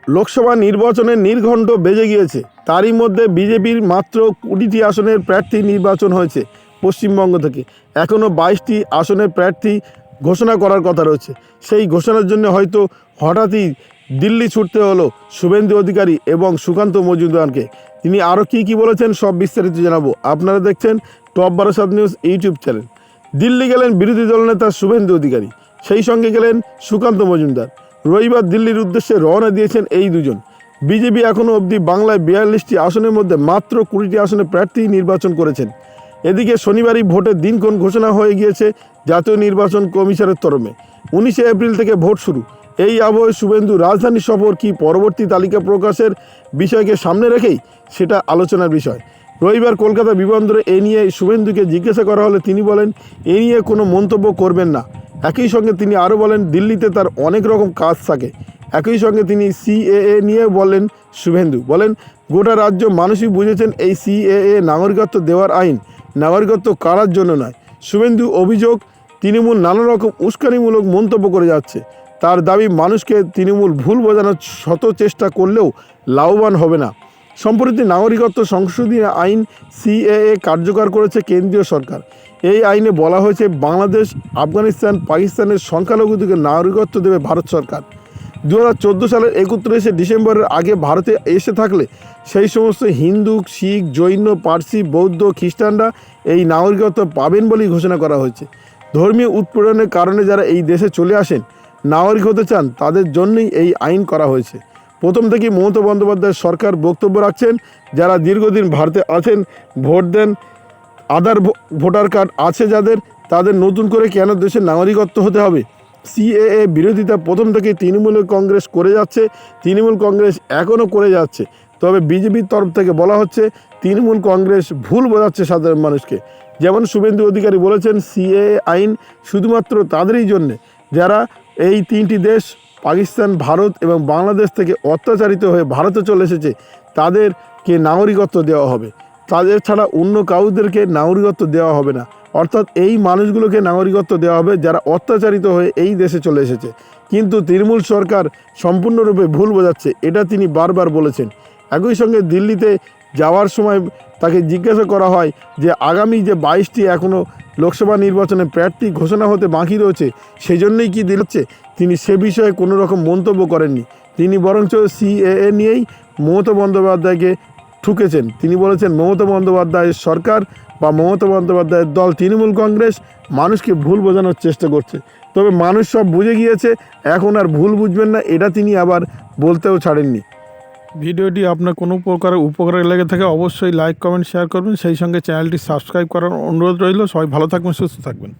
লোকসভা নির্বাচনের নির্ঘণ্ট বেজে গিয়েছে। তারই মধ্যে বিজেপির মাত্র 20টি আসনের প্রার্থী নির্বাচন হয়েছে পশ্চিমবঙ্গ থেকে। এখনও 22টি আসনের প্রার্থী ঘোষণা করার কথা রয়েছে। সেই ঘোষণার জন্য হয়তো হঠাৎই দিল্লি ছুটতে হলো শুভেন্দু অধিকারী এবং সুকান্ত মজুমদারকে। তিনি আরও কী বলেছেন সব বিস্তারিত জানাবো। আপনারা দেখছেন top 12 news YouTube channel. Delhi গেলেন বিরোধী দলনেতা শুভেন্দু অধিকারী, সেই সঙ্গে গেলেন সুকান্ত মজুমদার। রবিবার দিল্লির উদ্দেশ্যে রওনা দিয়েছেন এই দুজন। বিজেপি এখনও অবধি বাংলায় 42টি আসনের মধ্যে মাত্র 20টি আসনে প্রার্থী নির্বাচন করেছেন। এদিকে শনিবারই ভোটের দিনক্ষণ ঘোষণা হয়ে গিয়েছে জাতীয় নির্বাচন কমিশনের তরফে। 19শে এপ্রিল থেকে ভোট শুরু। এই আবহে শুভেন্দু রাজধানী সফর কি পরবর্তী তালিকা প্রকাশের বিষয়কে সামনে রেখেই সেটা আলোচনার বিষয়। রবিবার কলকাতা বিমানবন্দরে এ নিয়ে শুভেন্দুকে জিজ্ঞাসা করা হলে তিনি বলেন এ নিয়ে কোনো মন্তব্য করবেন না। একই সঙ্গে তিনি আরও বলেন দিল্লিতে তার অনেক রকম কাজ থাকে। একই সঙ্গে তিনি সিএএ নিয়ে বলেন শুভেন্দু বলেন গোটা রাজ্য মানুষই বুঝেছেন এই সিএএ নাগরিকত্ব দেওয়ার আইন নাগরিকত্ব কারার জন্য নয়। শুভেন্দু অভিযোগ তৃণমূল নানা রকম উস্কানিমূলক মন্তব্য করে যাচ্ছে। তার দাবি মানুষকে তৃণমূল ভুল বোঝানোর শত চেষ্টা করলেও লাভবান হবে না। সম্প্রতি নাগরিকত্ব সংশোধনী আইন সিএএ কার্যকর করেছে কেন্দ্রীয় সরকার। এই আইনে বলা হয়েছে বাংলাদেশ, আফগানিস্তান, পাকিস্তানের সংখ্যালঘুদেরকে নাগরিকত্ব দেবে ভারত সরকার। 2014 সালের 31শে ডিসেম্বরের আগে ভারতে এসে থাকলে সেই সমস্ত হিন্দু, শিখ, জৈন, পার্সি, বৌদ্ধ, খ্রিস্টানরা এই নাগরিকত্ব পাবেন বলেই ঘোষণা করা হয়েছে। ধর্মীয় উৎপীড়নের কারণে যারা এই দেশে চলে আসেন নাগরিক হতে চান তাদের জন্যই এই আইন করা হয়েছে। প্রথম থেকেই মমতা বন্দ্যোপাধ্যায় সরকার বক্তব্য রাখছেন যারা দীর্ঘদিন ভারতে আছেন, ভোট দেন, আধার ভোটার কার্ড আছে যাদের, তাদের নতুন করে কেন দেশের নাগরিকত্ব হতে হবে। সিএএ বিরোধিতা প্রথম থেকেই তৃণমূল কংগ্রেস করে যাচ্ছে, তৃণমূল কংগ্রেস এখনও করে যাচ্ছে। তবে বিজেপির তরফ থেকে বলা হচ্ছে তৃণমূল কংগ্রেস ভুল বোঝাচ্ছে সাধারণ মানুষকে। যেমন শুভেন্দু অধিকারী বলেছেন সিএএ আইন শুধুমাত্র তাদেরই জন্যে যারা এই 3টি দেশ পাকিস্তান, ভারত এবং বাংলাদেশ থেকে অত্যাচারিত হয়ে ভারতে চলে এসেছে তাদেরকে নাগরিকত্ব দেওয়া হবে। তাদের ছাড়া অন্য কাউদেরকে নাগরিকত্ব দেওয়া হবে না। অর্থাৎ এই মানুষগুলোকে নাগরিকত্ব দেওয়া হবে যারা অত্যাচারিত হয়ে এই দেশে চলে এসেছে। কিন্তু তৃণমূল সরকার সম্পূর্ণরূপে ভুল বোঝাচ্ছে, এটা তিনি বারবার বলেছেন। একই সঙ্গে দিল্লিতে যাওয়ার সময় তাকে জিজ্ঞাসা করা হয় যে আগামী যে 22টি এখনও লোকসভা নির্বাচনে প্রার্থী ঘোষণা হতে বাকি রয়েছে সেই জন্যই কি দিচ্ছে, তিনি সে বিষয়ে কোনো রকম মন্তব্য করেননি। তিনি বরঞ্চ সিএএ নিয়েই মমতা বন্দ্যোপাধ্যায়কে ঠুকেছেন। তিনি বলেছেন মমতা বন্দ্যোপাধ্যায়ের সরকার বা মমতা বন্দ্যোপাধ্যায়ের দল তৃণমূল কংগ্রেস মানুষকে ভুল বোঝানোর চেষ্টা করছে। তবে মানুষ সব বুঝে গিয়েছে, এখন আর ভুল বুঝবেন না, এটা তিনি আবার বলতেও ছাড়েননি। ভিডিওটি আপনার কোনো প্রকারের উপকারে লেগে থাকে অবশ্যই লাইক, কমেন্ট, শেয়ার করবেন। সেই সঙ্গে চ্যানেলটি সাবস্ক্রাইব করার অনুরোধ রইল। সবাই ভালো থাকবেন, সুস্থ থাকবেন।